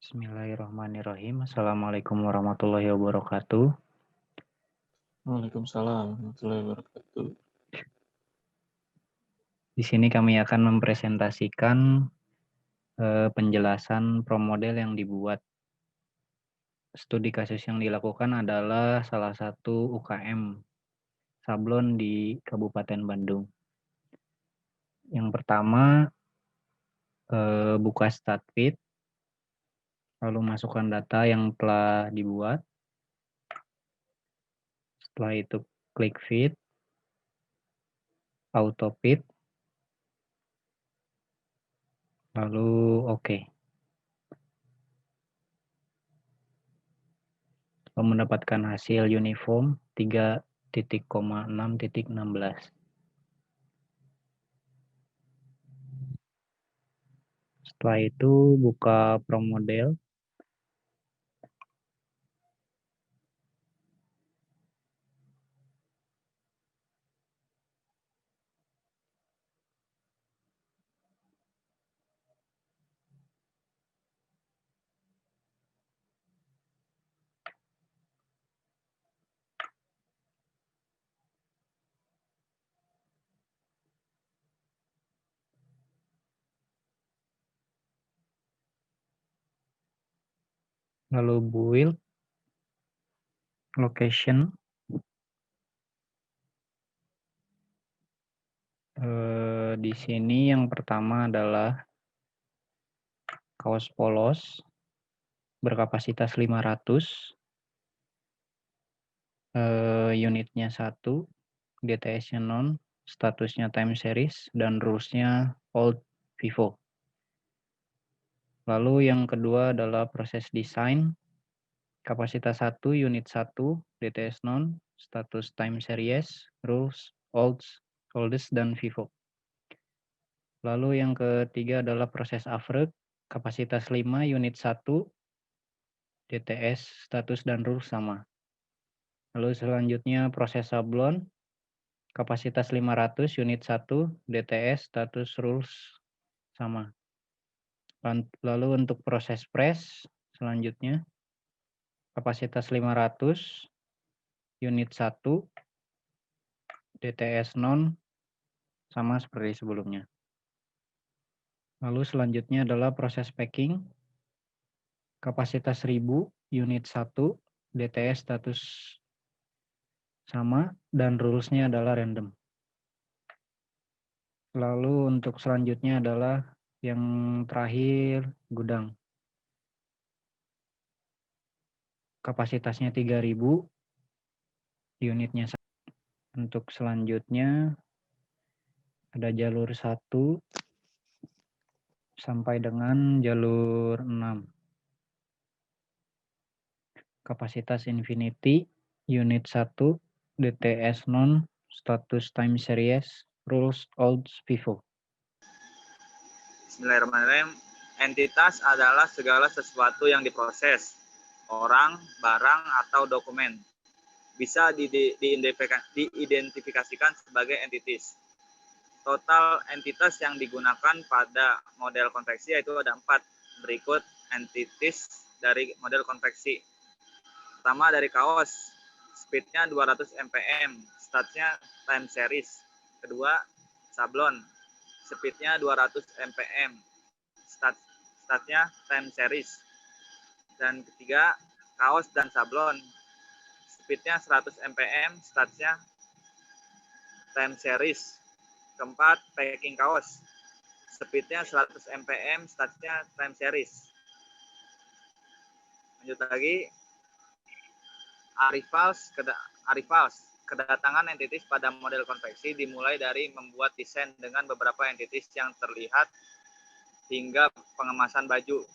Bismillahirrahmanirrahim. Assalamualaikum warahmatullahi wabarakatuh. Waalaikumsalam warahmatullahi wabarakatuh. Di sini kami akan mempresentasikan penjelasan promodel yang dibuat. Studi kasus yang dilakukan adalah salah satu UKM sablon di Kabupaten Bandung. Yang pertama, buka StatFeed, lalu masukkan data yang telah dibuat. Setelah itu klik feed, auto feed, lalu oke. Mendapatkan hasil uniform 3.6.16. Setelah itu buka promodel. Lalu build location. Di sini yang pertama adalah kaos polos berkapasitas 500, unitnya 1, DTS-nya non, statusnya time series, dan rules-nya old Vivo. Lalu yang kedua adalah proses desain, kapasitas 1, unit 1, DTS non, status time series, rules, oldest, dan Vivo. Lalu yang ketiga adalah proses afrek, kapasitas 5, unit 1, DTS, status dan rules sama. Lalu selanjutnya proses sablon, kapasitas 500, unit 1, DTS, status rules sama. Lalu untuk proses press, selanjutnya kapasitas 500, unit 1, DTS non, sama seperti sebelumnya. Lalu selanjutnya adalah proses packing, kapasitas 1000, unit 1, DTS status sama, dan rules-nya adalah random. Lalu untuk selanjutnya adalah yang terakhir, gudang. Kapasitasnya 3000, unitnya 1. Untuk selanjutnya ada jalur 1 sampai dengan jalur 6. Kapasitas infinity, unit 1, DTS non, status time series, rules old Vivo. Bismillahirrahmanirrahim. Entitas adalah segala sesuatu yang diproses, orang, barang, atau dokumen. Bisa diidentifikasikan sebagai entitas. Total entitas yang digunakan pada model konveksi yaitu ada 4. Berikut entitas dari model konveksi. Pertama dari kaos, speednya 200 mpm, statnya time series. Kedua, sablon, speednya 200 mpm, statnya time series. Dan ketiga, kaos dan sablon, speednya 100 mpm, statnya time series. Keempat, packing kaos, speednya 100 mpm, statnya time series. Lanjut lagi, Arifals, kedatangan entitas pada model konveksi dimulai dari membuat desain dengan beberapa entitas yang terlihat hingga pengemasan baju.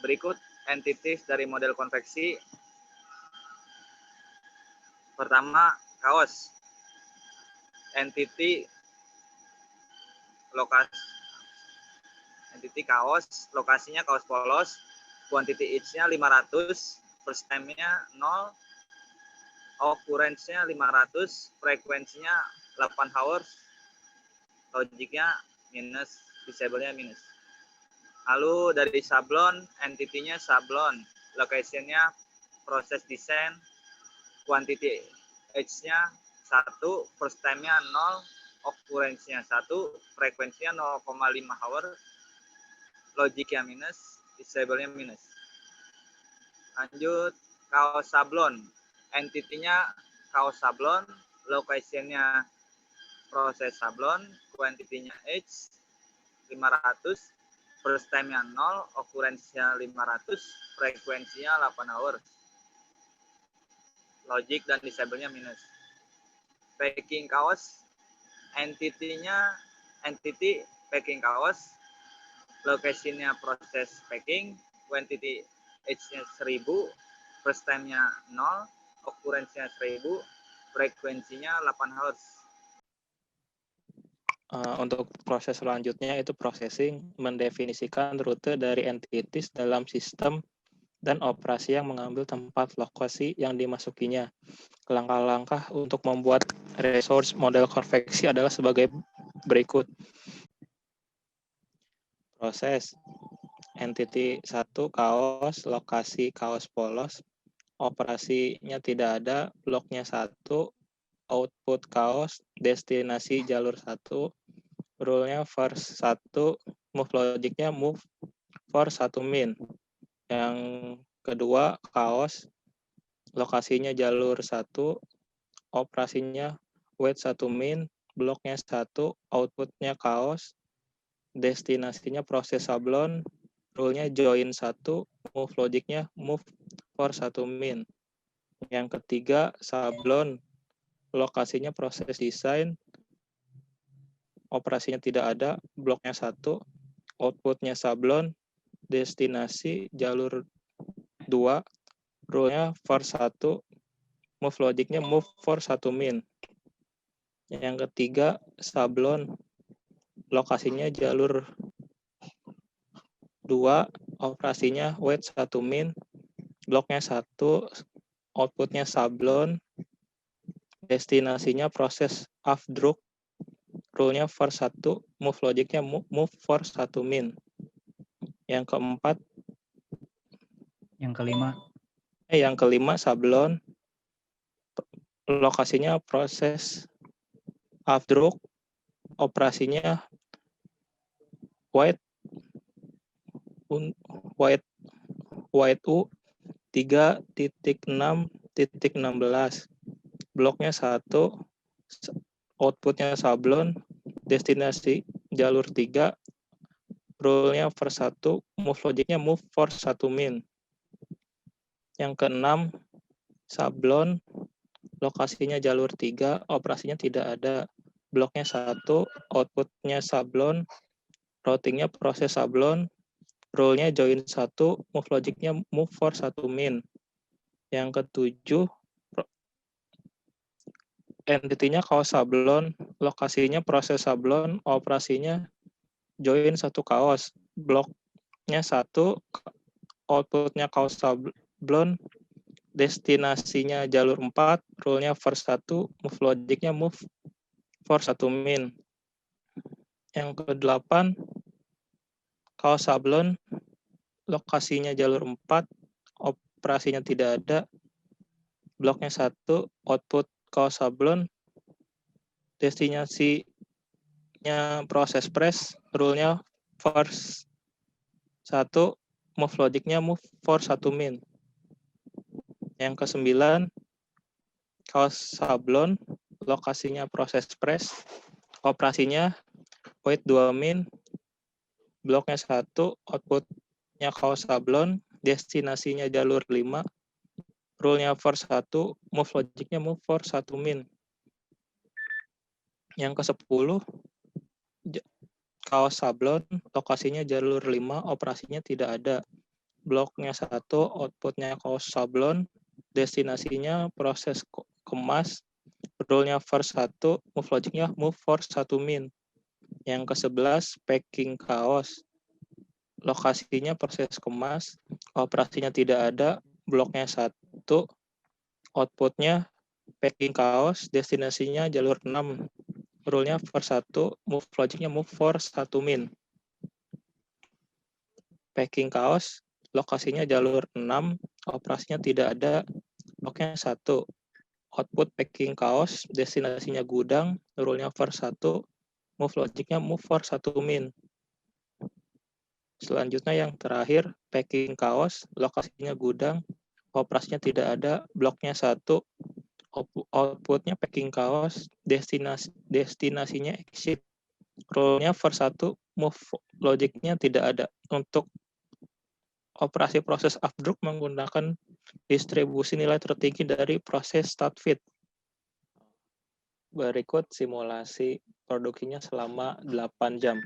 Berikut entitas dari model konveksi. Pertama, kaos. Entity kaos, lokasinya kaos polos, quantity each-nya 500, first time-nya 0, occurrence-nya 500, frekuensinya 8 hours, logiknya minus, disable-nya minus. Lalu dari sablon, entity-nya sablon, location-nya proses desain, quantity H-nya 1, first time-nya 0, occurrence-nya 1, frekuensinya 0,5 hour, logic-nya minus, disable-nya minus. Lanjut, kaos sablon, entity-nya kaos sablon, location-nya proses sablon, quantity-nya H 500, first time-nya 0, occurrence-nya 500, frekuensinya 8 hours. Logic dan disable-nya minus. Packing kaos, entity packing kaos, location-nya proses packing, quantity H-nya 1000, first time-nya 0, occurrence-nya 1000, frekuensinya 8 Hz. Untuk proses selanjutnya itu processing, mendefinisikan rute dari entities dalam sistem dan operasi yang mengambil tempat lokasi yang dimasukinya. Langkah-langkah untuk membuat resource model konveksi adalah sebagai berikut. Proses entity 1 kaos, lokasi kaos polos, operasinya tidak ada, bloknya 1, output kaos, destinasi jalur 1, rule-nya first 1, move logic-nya move for 1 min. Yang kedua kaos, lokasinya jalur 1, operasinya wait 1 min, bloknya 1, outputnya kaos, destinasinya proses sablon, rule-nya join 1, move logic-nya move for 1 min. Yang ketiga sablon, lokasinya proses desain, operasinya tidak ada, bloknya 1, outputnya sablon, destinasi jalur 2, rule-nya for 1, move logic-nya move for 1 min. Yang ketiga sablon, lokasinya jalur 2, operasinya wait 1 min, bloknya 1, outputnya sablon, destinasinya proses afdruk, rule-nya for 1, move logic-nya move for 1 min. Yang keempat, yang kelima sablon, lokasinya proses afdruk, operasinya wait u 3.6.16, bloknya 1, outputnya sablon, destinasi jalur 3, rule-nya for 1, move logic-nya move for 1 min. Yang keenam, sablon, lokasinya jalur 3, operasinya tidak ada, bloknya 1, outputnya sablon, routingnya proses sablon, rule-nya join 1, move logic-nya move for 1 min. Yang ketujuh, entity-nya kaos sablon, lokasinya proses sablon, operasinya join 1 kaos, bloknya 1, outputnya kaos sablon, destinasinya jalur 4, rule-nya for 1, move logic-nya move for 1 min. Yang ke-8, kaos sablon, lokasinya jalur 4, operasinya tidak ada, bloknya 1, output kaos sablon, destinasinya proses press, rule-nya for 1, move logic-nya move for 1 min. Yang ke-9, kaos sablon, lokasinya proses press, operasinya wait 2 min, bloknya 1, outputnya kaos sablon, destinasinya jalur 5, rule-nya for 1, move logic-nya move for 1 min. Yang ke-10, kaos sablon, lokasinya jalur 5, operasinya tidak ada, bloknya 1, outputnya kaos sablon, destinasinya proses kemas, rule-nya for 1, move logic-nya move for 1 min. Yang ke-11, packing kaos, lokasinya proses kemas, operasinya tidak ada, bloknya 1, outputnya packing kaos, destinasinya jalur 6, rule-nya for 1, move logic-nya move for 1 min. packing kaos, lokasinya jalur 6, operasinya tidak ada, bloknya 1. Output packing kaos, destinasinya gudang, rule-nya for 1, move logiknya move for 1 min. Selanjutnya yang terakhir, packing kaos, lokasinya gudang, operasinya tidak ada, bloknya 1, outputnya packing kaos, destinasinya exit. Rule-nya for 1, move logiknya tidak ada. Untuk operasi proses updrop menggunakan distribusi nilai tertinggi dari proses start fit. Berikut simulasi produksinya selama 8 jam.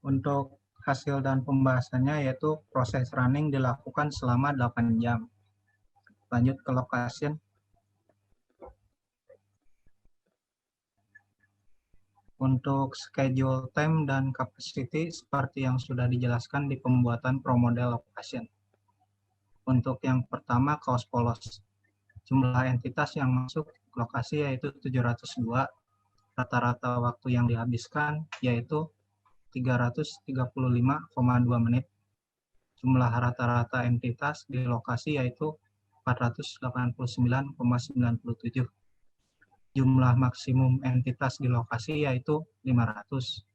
Untuk hasil dan pembahasannya yaitu proses running dilakukan selama 8 jam. Lanjut ke location. Untuk schedule time dan capacity seperti yang sudah dijelaskan di pembuatan promodel location. Untuk yang pertama kaos polos. Jumlah entitas yang masuk lokasi yaitu 702. Rata-rata waktu yang dihabiskan yaitu 335,2 menit. Jumlah rata-rata entitas di lokasi yaitu 489,97. Jumlah maksimum entitas di lokasi yaitu 500.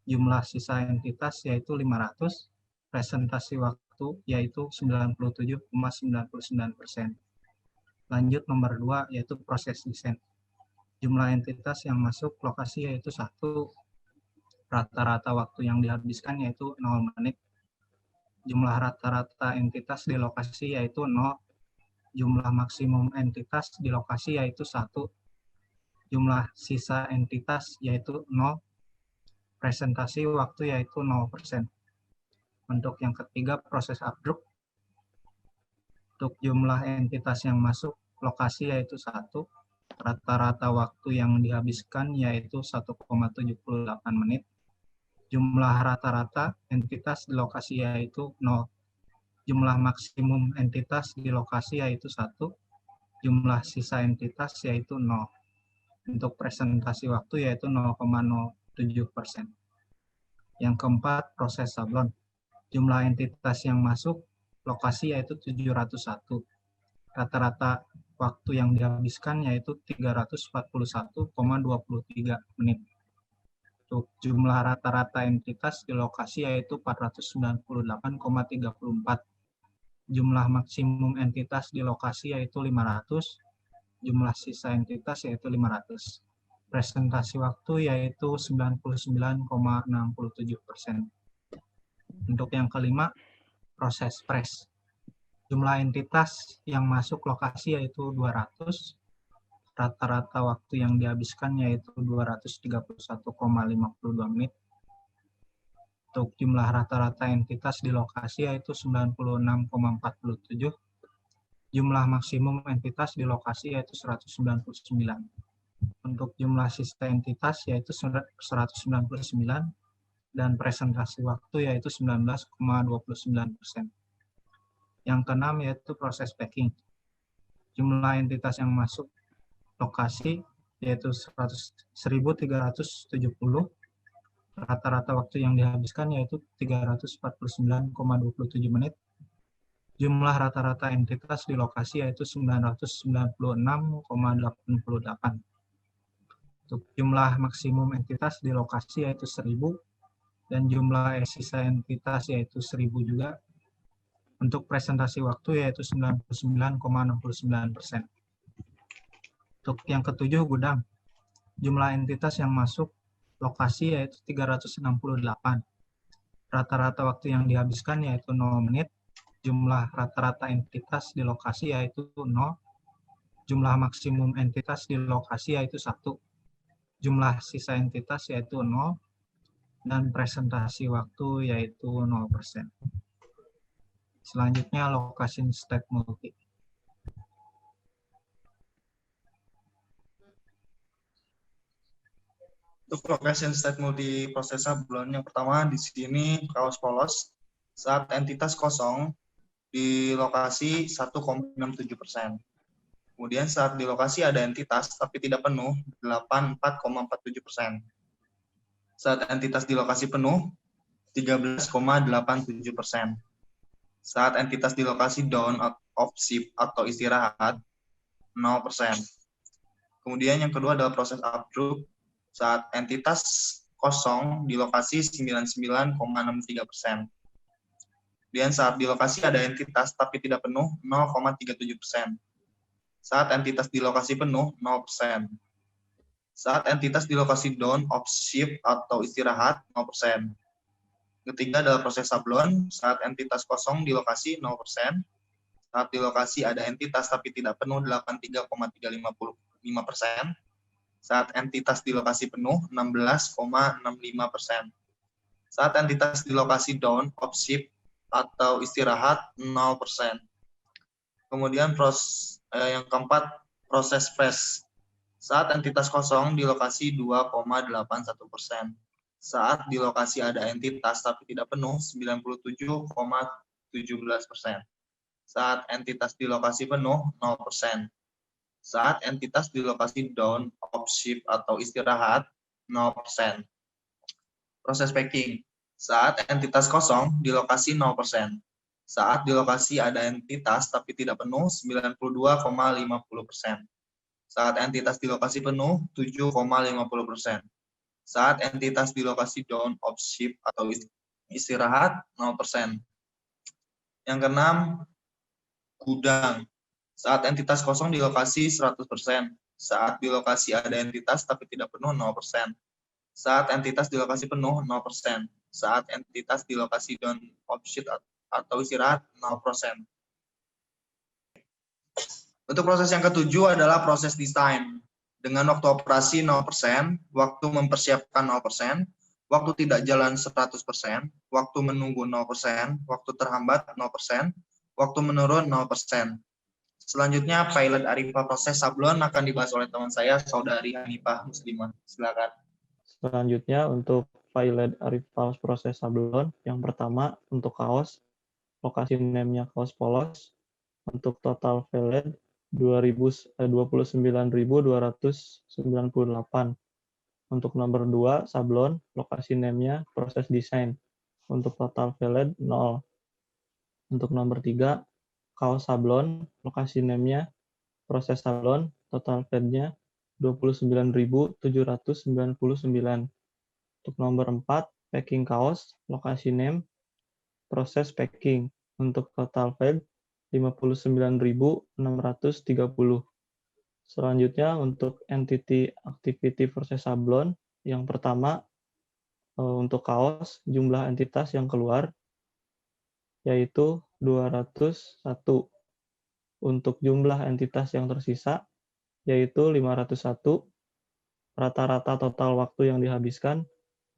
Jumlah sisa entitas yaitu 500. Presentasi waktu yaitu 97,99%. Lanjut nomor 2 yaitu proses desain. Jumlah entitas yang masuk lokasi yaitu 1. Rata-rata waktu yang dihabiskan yaitu 0 menit. Jumlah rata-rata entitas di lokasi yaitu 0. Jumlah maksimum entitas di lokasi yaitu 1. Jumlah sisa entitas yaitu 0. Presentasi waktu yaitu 0%. Untuk yang ketiga, proses updrop. Untuk jumlah entitas yang masuk lokasi yaitu 1. Rata-rata waktu yang dihabiskan yaitu 1,78 menit. Jumlah rata-rata entitas di lokasi yaitu 0. Jumlah maksimum entitas di lokasi yaitu 1. Jumlah sisa entitas yaitu 0. Untuk presentasi waktu yaitu 0,07%. Yang keempat, proses sablon. Jumlah entitas yang masuk lokasi yaitu 701. Rata-rata waktu yang dihabiskan yaitu 341,23 menit. Untuk jumlah rata-rata entitas di lokasi yaitu 498,34. Jumlah maksimum entitas di lokasi yaitu 500. Jumlah sisa entitas yaitu 500. Presentasi waktu yaitu 99,67%. Untuk yang kelima, proses press. Jumlah entitas yang masuk lokasi yaitu 200. Rata-rata waktu yang dihabiskan yaitu 231,52 menit. Untuk jumlah rata-rata entitas di lokasi yaitu 96,47. Jumlah maksimum entitas di lokasi yaitu 199. Untuk jumlah sisa entitas yaitu 199 dan presentasi waktu yaitu 19,29%. Yang keenam yaitu proses packing. Jumlah entitas yang masuk lokasi yaitu 1.370. Rata-rata waktu yang dihabiskan yaitu 349,27 menit. Jumlah rata-rata entitas di lokasi yaitu 996,88. Untuk jumlah maksimum entitas di lokasi yaitu 1.000 dan jumlah sisa entitas yaitu 1.000 juga. Untuk presentasi waktu yaitu 99,69%. Untuk yang ketujuh, gudang. Jumlah entitas yang masuk lokasi yaitu 368. Rata-rata waktu yang dihabiskan yaitu 0 menit. Jumlah rata-rata entitas di lokasi yaitu 0. Jumlah maksimum entitas di lokasi yaitu 1. jumlah sisa entitas yaitu 0, dan presentasi waktu yaitu 0%. Selanjutnya location state multi. Untuk location state multi proses sablon, yang pertama di sini kaos polos saat entitas kosong di lokasi 1,67%. Kemudian saat di lokasi ada entitas tapi tidak penuh 84,47%. Saat entitas di lokasi penuh 13,87%. Saat entitas di lokasi down of shift atau istirahat 0%. Kemudian yang kedua adalah proses upgroup saat entitas kosong di lokasi 99,63%. Kemudian saat di lokasi ada entitas tapi tidak penuh 0,37%. Saat entitas di lokasi penuh 0%. Saat entitas di lokasi down of shift atau istirahat 0%. Ketiga adalah proses sablon saat entitas kosong di lokasi 0%. Saat di lokasi ada entitas tapi tidak penuh 83,355%. Saat entitas di lokasi penuh 16,65%. Saat entitas di lokasi down of shift atau istirahat 0%. Kemudian yang keempat proses fresh. Saat entitas kosong di lokasi 2,81%. Saat di lokasi ada entitas tapi tidak penuh 97,17%. Saat entitas di lokasi penuh 0%. Saat entitas di lokasi down of shift atau istirahat 0%. Proses packing. Saat entitas kosong di lokasi 0%. Saat di lokasi ada entitas tapi tidak penuh 92,50%. Saat entitas di lokasi penuh 7,50%. Saat entitas di lokasi down of shift atau istirahat 0%. Yang keenam, gudang. Saat entitas kosong di lokasi 100%. Saat di lokasi ada entitas tapi tidak penuh 0%. Saat entitas di lokasi penuh 0%. Saat entitas di lokasi down of shift atau istirahat 0%. Untuk proses yang ketujuh adalah proses desain. Dengan waktu operasi 0%, waktu mempersiapkan 0%, waktu tidak jalan 100%, waktu menunggu 0%, waktu terhambat 0%, waktu menurun 0%. Selanjutnya, pilot Arifah proses sablon akan dibahas oleh teman saya, Saudari Hanifah Muslimah. Silakan. Selanjutnya untuk pilot Arifah proses sablon, yang pertama untuk kaos, lokasi name-nya kaos polos, untuk total valid 29.298. Untuk nomor 2, sablon, lokasi name-nya proses desain, untuk total valid 0. Untuk nomor 3, kaos sablon, lokasi name-nya proses sablon, total valid-nya 29.799. Untuk nomor 4, packing kaos, lokasi name, proses packing, untuk total valid 59.630. Selanjutnya untuk entity activity proses sablon, yang pertama untuk kaos, jumlah entitas yang keluar yaitu 201. Untuk jumlah entitas yang tersisa yaitu 501. Rata-rata total waktu yang dihabiskan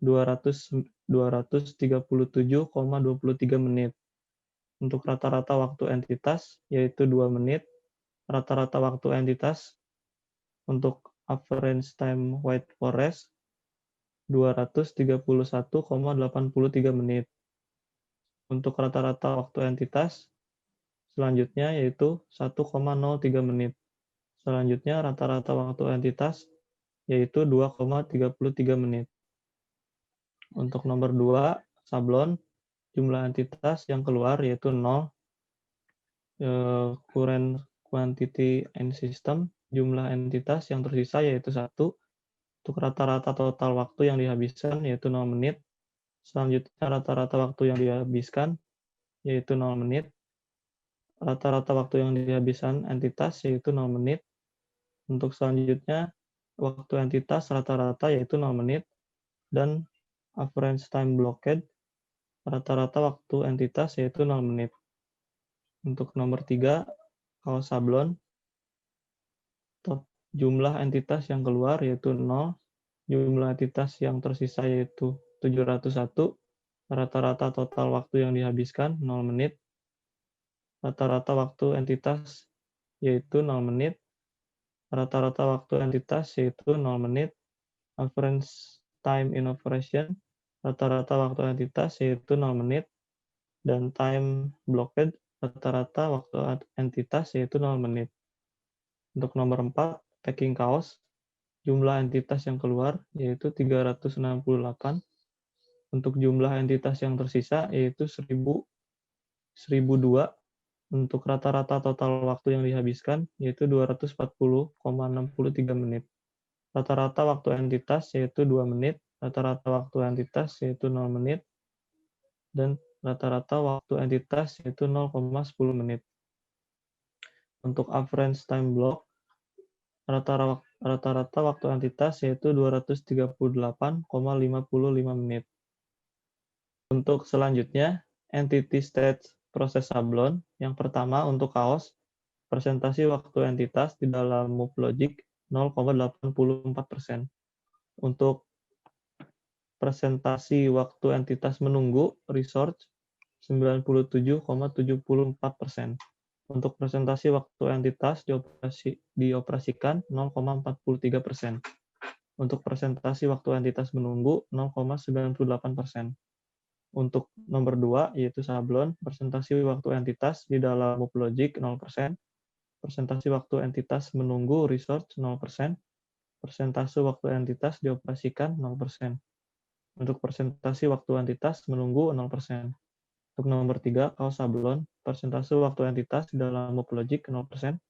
237,23 menit. Untuk rata-rata waktu entitas yaitu 2 menit. Rata-rata waktu entitas untuk average time wait forest 231,83 menit. Untuk rata-rata waktu entitas selanjutnya yaitu 1,03 menit. Selanjutnya rata-rata waktu entitas yaitu 2,33 menit. Untuk nomor 2, sablon, jumlah entitas yang keluar yaitu 0. Current quantity in system, jumlah entitas yang tersisa yaitu 1. Untuk rata-rata total waktu yang dihabiskan yaitu 0 menit. Selanjutnya rata-rata waktu yang dihabiskan yaitu 0 menit. Rata-rata waktu yang dihabiskan entitas yaitu 0 menit. Untuk selanjutnya waktu entitas rata-rata yaitu 0 menit. Dan average time blocked, rata-rata waktu entitas yaitu 0 menit. Untuk nomor 3, kaos sablon, jumlah entitas yang keluar yaitu 0. jumlah entitas yang tersisa yaitu 701, rata-rata total waktu yang dihabiskan 0 menit, rata-rata waktu entitas yaitu 0 menit, rata-rata waktu entitas yaitu 0 menit, average time in operation, rata-rata waktu entitas yaitu 0 menit, dan time blocked, rata-rata waktu entitas yaitu 0 menit. Untuk nomor 4, packing chaos, jumlah entitas yang keluar yaitu 368, untuk jumlah entitas yang tersisa yaitu 1002, untuk rata-rata total waktu yang dihabiskan yaitu 240,63 menit. Rata-rata waktu entitas yaitu 2 menit, rata-rata waktu entitas yaitu 0 menit, dan rata-rata waktu entitas yaitu 0,10 menit. Untuk average time block, rata-rata waktu entitas yaitu 238,55 menit. Untuk selanjutnya, entity state proses sablon. Yang pertama untuk chaos, presentasi waktu entitas di dalam move logic 0,84%. Untuk presentasi waktu entitas menunggu research 97,74%. Untuk presentasi waktu entitas dioperasikan 0,43%. Untuk presentasi waktu entitas menunggu 0,98%. Untuk nomor 2 yaitu sablon, presentasi waktu entitas di dalam move logic 0%, presentasi waktu entitas menunggu research 0%, persentase waktu entitas dioperasikan 0%. Untuk presentasi waktu entitas menunggu 0%. Untuk nomor 3, chaos sablon, persentase waktu entitas di dalam move logic 0%,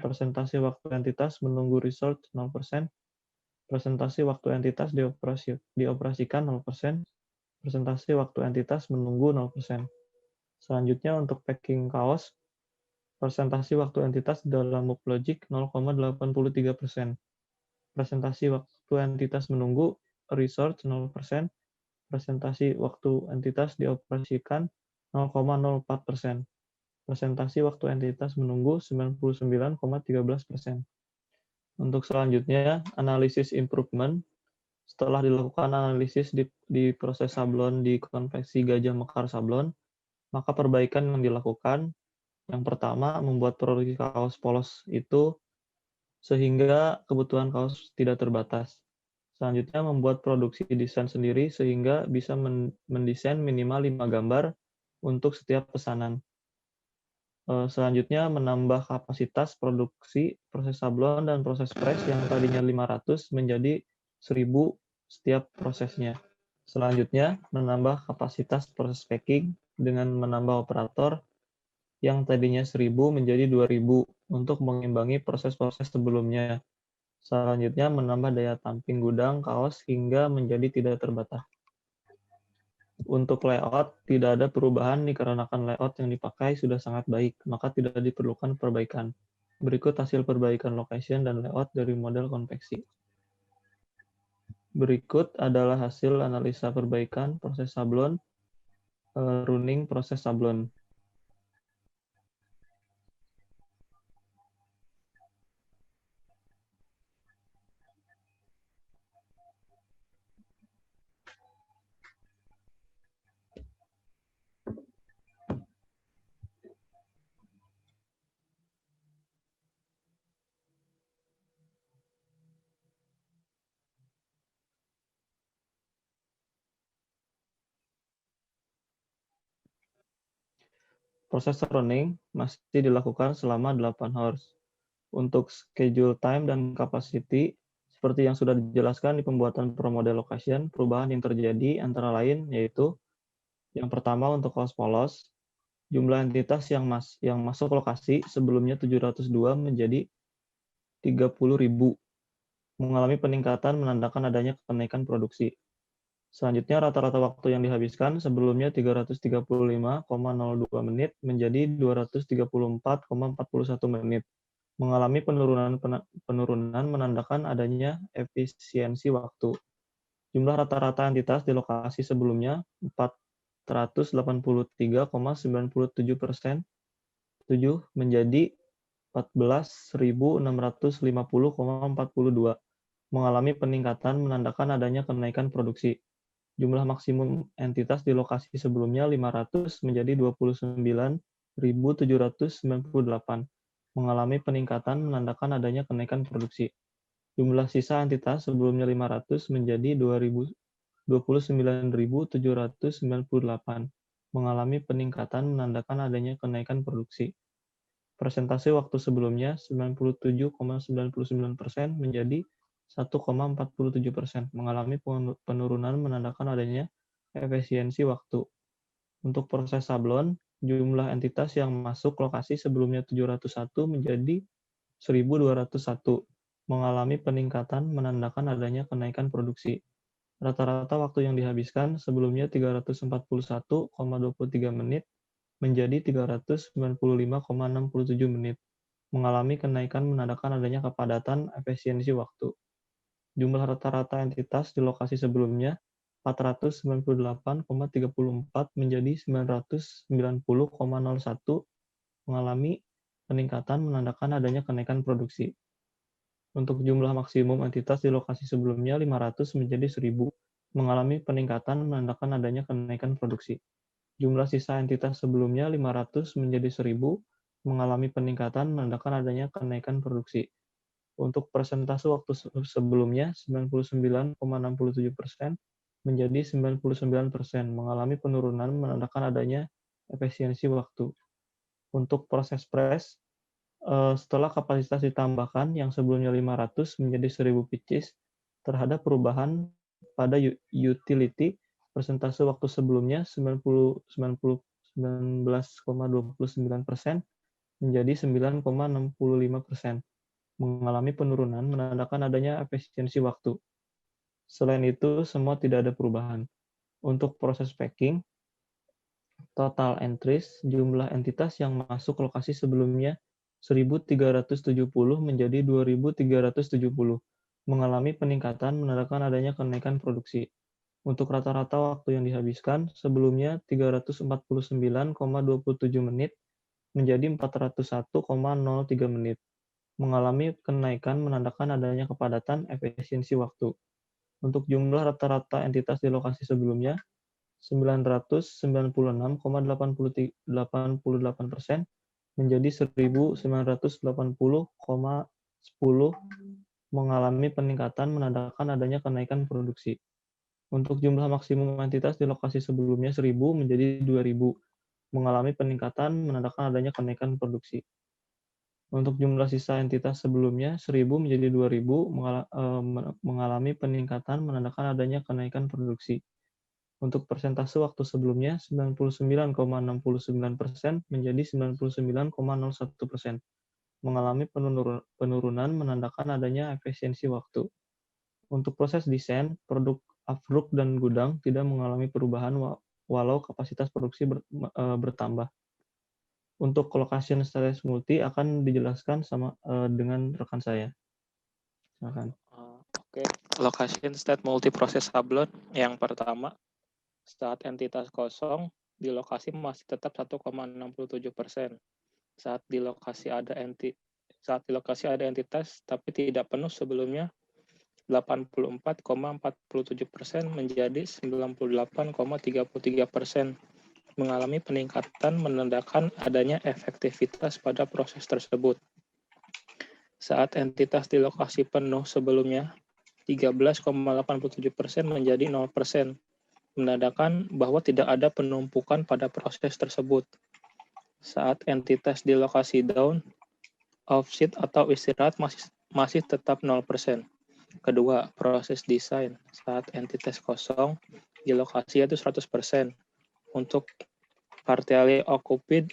presentasi waktu entitas menunggu research 0%, presentasi waktu entitas dioperasikan 0%, presentasi waktu entitas menunggu 0%. Selanjutnya untuk packing chaos, presentasi waktu entitas dalam move logic 0,83%. Presentasi waktu entitas menunggu research 0%, presentasi waktu entitas dioperasikan 0,04%. Presentasi waktu entitas menunggu 99,13%. Untuk selanjutnya, analisis improvement. Setelah dilakukan analisis di proses sablon di konveksi gajah mekar sablon, maka perbaikan yang dilakukan, yang pertama, membuat produksi kaos polos itu sehingga kebutuhan kaos tidak terbatas. Selanjutnya, membuat produksi desain sendiri sehingga bisa mendesain minimal 5 gambar untuk setiap pesanan. Selanjutnya, menambah kapasitas produksi proses sablon dan proses press yang tadinya 500 menjadi 1000 setiap prosesnya. Selanjutnya, menambah kapasitas proses packing dengan menambah operator yang tadinya 1000 menjadi 2000 untuk mengimbangi proses-proses sebelumnya. Selanjutnya, menambah daya tampung gudang kaos hingga menjadi tidak terbatas. Untuk layout, tidak ada perubahan dikarenakan layout yang dipakai sudah sangat baik, maka tidak diperlukan perbaikan. Berikut hasil perbaikan location dan layout dari model konveksi. Berikut adalah hasil analisa perbaikan proses sablon, running proses sablon. Proses running masih dilakukan selama 8 hours. Untuk schedule time dan capacity, seperti yang sudah dijelaskan di pembuatan promodel location, perubahan yang terjadi antara lain yaitu yang pertama untuk kaos polos, jumlah entitas yang masuk lokasi sebelumnya 702 menjadi 30.000, mengalami peningkatan menandakan adanya kenaikan produksi. Selanjutnya, rata-rata waktu yang dihabiskan sebelumnya 335,02 menit menjadi 234,41 menit. Mengalami penurunan menandakan adanya efisiensi waktu. Jumlah rata-rata entitas di lokasi sebelumnya 483,97% 7 menjadi 14.650,42. mengalami peningkatan menandakan adanya kenaikan produksi. Jumlah maksimum entitas di lokasi sebelumnya 500 menjadi 29.798, mengalami peningkatan menandakan adanya kenaikan produksi. Jumlah sisa entitas sebelumnya 500 menjadi 29.798, mengalami peningkatan menandakan adanya kenaikan produksi. Persentase waktu sebelumnya 97,99% menjadi 1,47%, mengalami penurunan menandakan adanya efisiensi waktu. Untuk proses sablon, jumlah entitas yang masuk lokasi sebelumnya 701 menjadi 1.201, mengalami peningkatan menandakan adanya kenaikan produksi. Rata-rata waktu yang dihabiskan sebelumnya 341,23 menit menjadi 395,67 menit, mengalami kenaikan menandakan adanya kepadatan efisiensi waktu. Jumlah rata-rata entitas di lokasi sebelumnya 498,34 menjadi 990,01, mengalami peningkatan menandakan adanya kenaikan produksi. Untuk jumlah maksimum entitas di lokasi sebelumnya 500 menjadi 1.000, mengalami peningkatan menandakan adanya kenaikan produksi. Jumlah sisa entitas sebelumnya 500 menjadi 1.000, mengalami peningkatan menandakan adanya kenaikan produksi. Untuk persentase waktu sebelumnya 99,67% menjadi 99%, mengalami penurunan menandakan adanya efisiensi waktu. Untuk proses press, setelah kapasitas ditambahkan yang sebelumnya 500 menjadi 1.000 pieces, terhadap perubahan pada utility, persentase waktu sebelumnya 19,29% menjadi 9,65%, mengalami penurunan menandakan adanya efisiensi waktu. Selain itu, semua tidak ada perubahan. Untuk proses packing, total entries, jumlah entitas yang masuk lokasi sebelumnya 1.370 menjadi 2.370, mengalami peningkatan menandakan adanya kenaikan produksi. Untuk rata-rata waktu yang dihabiskan, sebelumnya 349,27 menit menjadi 401,03 menit, mengalami kenaikan menandakan adanya kepadatan efisiensi waktu. Untuk jumlah rata-rata entitas di lokasi sebelumnya, 996,88% menjadi 1.980,10, mengalami peningkatan menandakan adanya kenaikan produksi. Untuk jumlah maksimum entitas di lokasi sebelumnya 1.000 menjadi 2.000, mengalami peningkatan menandakan adanya kenaikan produksi. Untuk jumlah sisa entitas sebelumnya 1.000 menjadi 2.000, mengalami peningkatan menandakan adanya kenaikan produksi. Untuk persentase waktu sebelumnya 99,69% menjadi 99,01%, mengalami penurunan menandakan adanya efisiensi waktu. Untuk proses desain, produk afruk dan gudang tidak mengalami perubahan walau kapasitas produksi bertambah. Untuk location status multi akan dijelaskan dengan rekan saya. Silakan. Oke, location state multiproses sablon yang pertama, saat entitas kosong di lokasi masih tetap 1,67%. Saat di lokasi ada entitas tapi tidak penuh sebelumnya 84,47% menjadi 98,33%, mengalami peningkatan menandakan adanya efektivitas pada proses tersebut. Saat entitas di lokasi penuh sebelumnya 13,87% menjadi 0%, menandakan bahwa tidak ada penumpukan pada proses tersebut. Saat entitas di lokasi down, offset atau istirahat masih tetap 0%. Kedua, proses desain. Saat entitas kosong di lokasi yaitu 100%. Untuk partially occupied,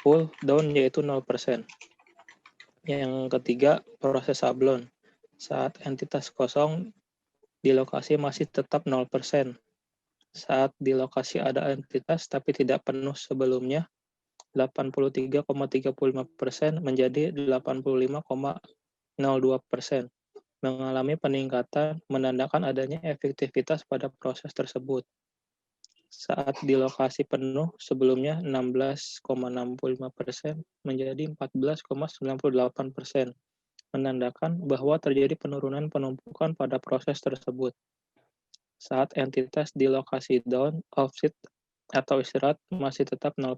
full down yaitu 0%. Yang ketiga, proses sablon. Saat entitas kosong di lokasi masih tetap 0%. Saat di lokasi ada entitas tapi tidak penuh sebelumnya, 83,35% menjadi 85,02%, mengalami peningkatan menandakan adanya efektivitas pada proses tersebut. Saat di lokasi penuh sebelumnya 16,65% menjadi 14,98%, menandakan bahwa terjadi penurunan penumpukan pada proses tersebut. Saat entitas di lokasi down, offset, atau istirahat masih tetap 0%.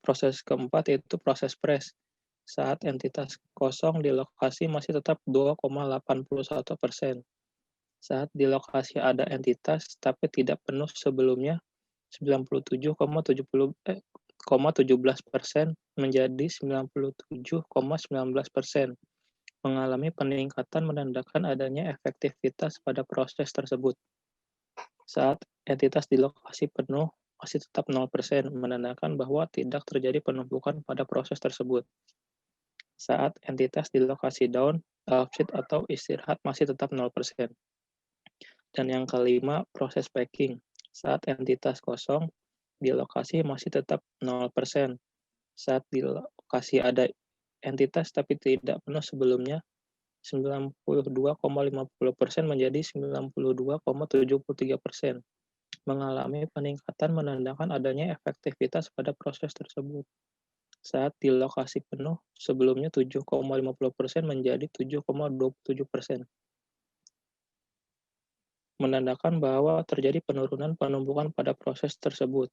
Proses keempat yaitu proses press. Saat entitas kosong di lokasi masih tetap 2,81%. Saat di lokasi ada entitas tapi tidak penuh sebelumnya 97,17% menjadi 97,19%. Mengalami peningkatan menandakan adanya efektivitas pada proses tersebut. Saat entitas di lokasi penuh masih tetap 0%, menandakan bahwa tidak terjadi penumpukan pada proses tersebut. Saat entitas di lokasi down, offset, atau istirahat masih tetap 0%. Dan yang kelima, proses packing. Saat entitas kosong, di lokasi masih tetap 0%. Saat di lokasi ada entitas tapi tidak penuh sebelumnya, 92,50% menjadi 92,73%. Mengalami peningkatan menandakan adanya efektivitas pada proses tersebut. Saat di lokasi penuh, sebelumnya 7,50% menjadi 7,27%. Menandakan bahwa terjadi penurunan penumpukan pada proses tersebut.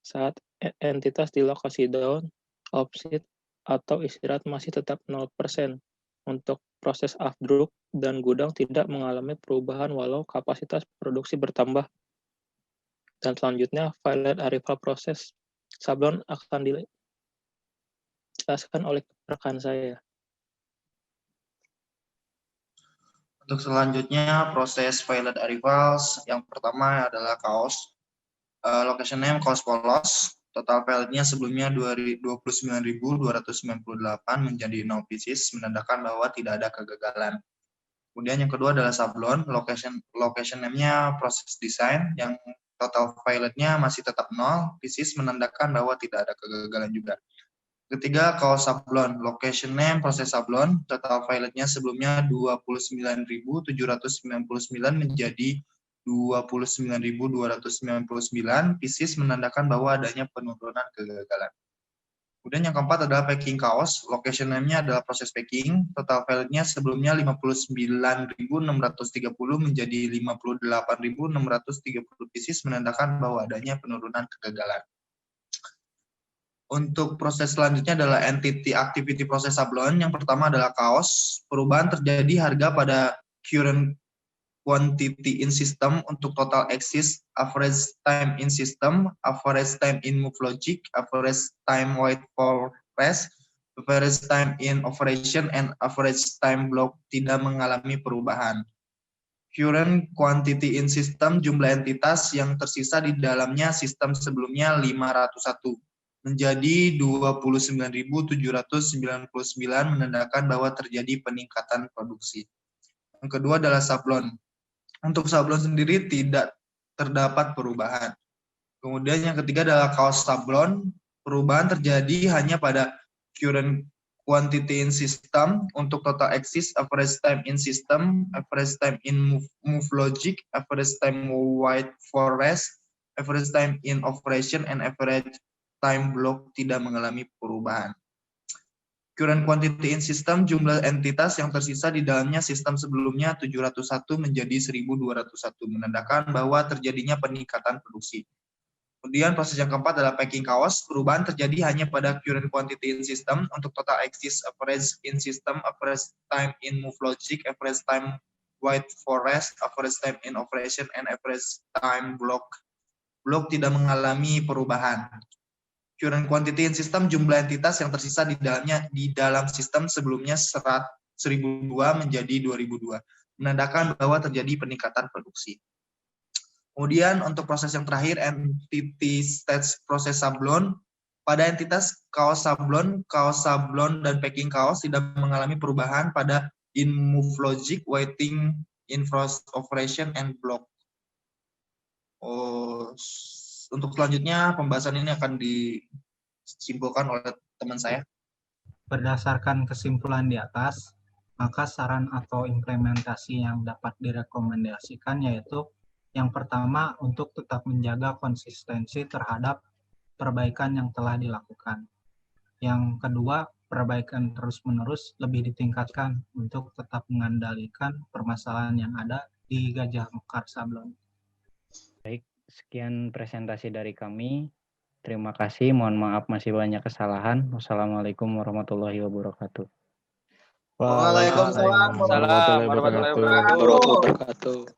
Saat entitas di lokasi down, offset, atau istirahat masih tetap 0%. Untuk proses afdruk dan gudang tidak mengalami perubahan walau kapasitas produksi bertambah. Dan selanjutnya, Violet Arrival proses sablon akan dijelaskan oleh rekan saya. Untuk selanjutnya, proses Violet Arrivals, yang pertama adalah kaos. Location name kaos polos. Total violetnya sebelumnya 29.298 menjadi 0 pieces, menandakan bahwa tidak ada kegagalan. Kemudian yang kedua adalah sablon. Location name-nya proses design, yang total violetnya masih tetap 0 pieces, menandakan bahwa tidak ada kegagalan juga. Ketiga, kaos sablon. Location name proses sablon. Total violetnya sebelumnya 29.799 menjadi 29.299 pieces, menandakan bahwa adanya penurunan kegagalan. Kemudian yang keempat adalah packing kaos. Location name-nya adalah proses packing. Total violetnya sebelumnya 59.630 menjadi 58.630 pieces, menandakan bahwa adanya penurunan kegagalan. Untuk proses selanjutnya adalah entity activity proses sablon. Yang pertama adalah kaos. Perubahan terjadi harga pada current quantity in system untuk total axis, average time in system, average time in move logic, average time wait for rest, average time in operation, and average time block tidak mengalami perubahan. Current quantity in system, jumlah entitas yang tersisa di dalamnya sistem sebelumnya 501 menjadi 29.799, menandakan bahwa terjadi peningkatan produksi. Yang kedua adalah sablon. Untuk sablon sendiri tidak terdapat perubahan. Kemudian yang ketiga adalah kaos sablon. Perubahan terjadi hanya pada current quantity in system, untuk total axis, average time in system, average time in move logic, average time wait for rest, average time in operation, and average time block tidak mengalami perubahan. Current quantity in system, jumlah entitas yang tersisa di dalamnya sistem sebelumnya 701 menjadi 1.201, menandakan bahwa terjadinya peningkatan produksi. Kemudian proses yang keempat adalah packing kaos. Perubahan terjadi hanya pada current quantity in system, untuk total axis, average in system, average time in move logic, average time wait for rest, average time in operation, and average time block tidak mengalami perubahan. Current quantity in system, jumlah entitas yang tersisa di dalamnya di dalam sistem sebelumnya 1.002 menjadi 2.002, menandakan bahwa terjadi peningkatan produksi. Kemudian untuk proses yang terakhir, entity stage proses sablon. Pada entitas kaos sablon, dan packing kaos tidak mengalami perubahan pada in move logic, waiting, in frost operation, and block. Untuk selanjutnya pembahasan ini akan disimpulkan oleh teman saya. Berdasarkan kesimpulan di atas, maka saran atau implementasi yang dapat direkomendasikan yaitu yang pertama, untuk tetap menjaga konsistensi terhadap perbaikan yang telah dilakukan. Yang kedua, perbaikan terus-menerus lebih ditingkatkan untuk tetap mengendalikan permasalahan yang ada di Gajah Mekar Sablon. Baik, sekian presentasi dari kami. Terima kasih, mohon maaf masih banyak kesalahan. Wassalamualaikum warahmatullahi wabarakatuh. Waalaikumsalam warahmatullahi Warahmatullahi wabarakatuh. Warahmatullahi wabarakatuh.